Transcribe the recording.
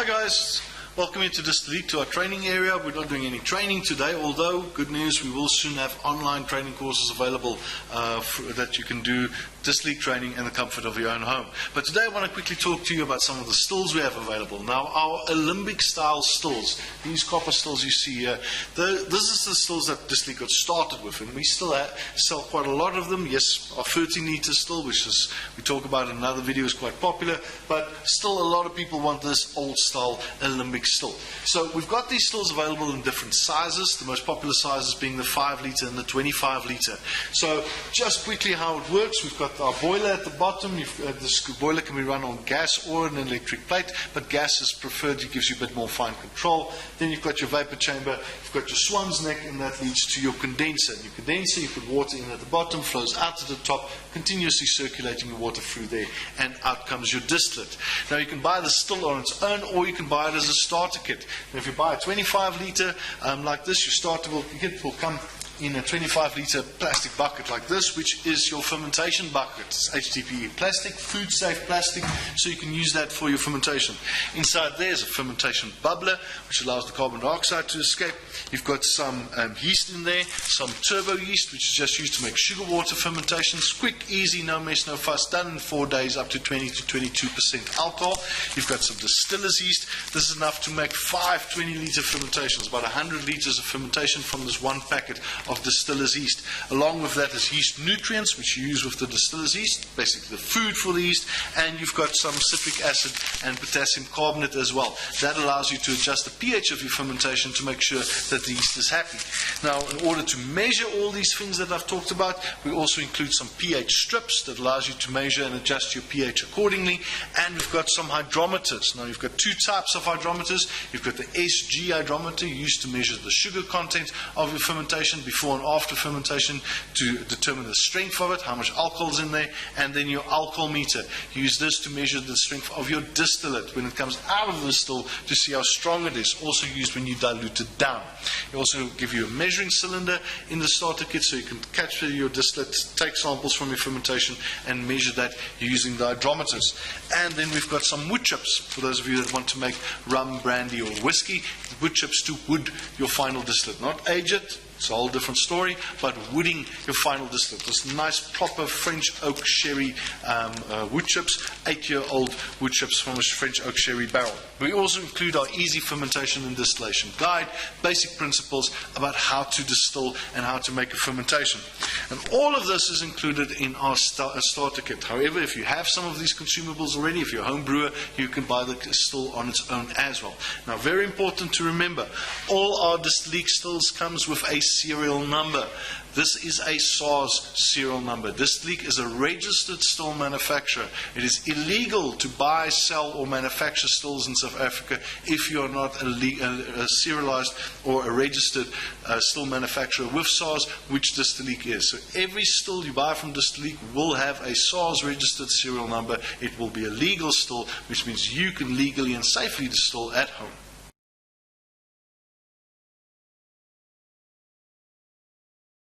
Hi guys, welcome into Distillique, to our training area. We're not doing any training today, although good news, we will soon have online training courses available that you can do Distillique training in the comfort of your own home. But today I want to quickly talk to you about some of the stills we have available. Now, our Alembic style stills, these copper stills you see here, this is the stills that Distillique got started with, and we still sell quite a lot of them. Yes, our 13 litre still, which is, we talk about in another video, is quite popular, but still a lot of people want this old style Alembic still. So we've got these stills available in different sizes, the most popular sizes being the 5 litre and the 25 litre. So just quickly how it works, we've got our boiler at the bottom. This boiler can be run on gas or an electric plate, but gas is preferred, it gives you a bit more fine control. Then you've got your vapor chamber, you've got your swan's neck, and that leads to your condenser. And your condenser, you put water in at the bottom, flows out to the top, continuously circulating the water through there, and out comes your distillate. Now you can buy the still on its own, or you can buy it as a starter kit. Now, if you buy a 25 litre like this, your starter kit will come in a 25 litre plastic bucket like this, which is your fermentation bucket. It's HDPE plastic, food safe plastic, so you can use that for your fermentation. Inside there is a fermentation bubbler, which allows the carbon dioxide to escape. You've got some yeast in there, some turbo yeast, which is just used to make sugar water fermentations. Quick, easy, no mess, no fuss, done in 4 days, up to 20 to 22% alcohol. You've got some distillers yeast. This is enough to make 5 20 litre fermentations, about 100 litres of fermentation from this one packet of distillers yeast. Along with that is yeast nutrients, which you use with the distillers yeast, basically the food for the yeast, and you've got some citric acid and potassium carbonate as well. That allows you to adjust the pH of your fermentation to make sure that the yeast is happy. Now, in order to measure all these things that I've talked about, we also include some pH strips that allows you to measure and adjust your pH accordingly, and we've got some hydrometers. Now, you've got 2 types of hydrometers. You've got the SG hydrometer, used to measure the sugar content of your fermentation before and after fermentation to determine the strength of it, how much alcohol is in there, and then your alcohol meter. Use this to measure the strength of your distillate when it comes out of the still to see how strong it is. Also used when you dilute it down. They also give you a measuring cylinder in the starter kit so you can capture your distillate, take samples from your fermentation and measure that using the hydrometers. And then we've got some wood chips for those of you that want to make rum, brandy or whiskey. Wood chips to wood your final distillate, not age it. It's a whole different story, but wooding your final distillate. This nice proper French oak sherry wood chips, 8-year-old wood chips from a French oak sherry barrel. We also include our easy fermentation and distillation guide, basic principles about how to distill and how to make a fermentation. And all of this is included in our starter kit. However, if you have some of these consumables already, if you're a home brewer, you can buy the still on its own as well. Now, very important to remember, all our Distillique stills comes with a serial number. This is a SARS serial number. Distillique is a registered still manufacturer. It is illegal to buy, sell or manufacture stills in South Africa if you are not a serialized or a registered still manufacturer with SARS, which Distillique is. So every still you buy from Distillique will have a SARS registered serial number. It will be a legal still, which means you can legally and safely distill at home.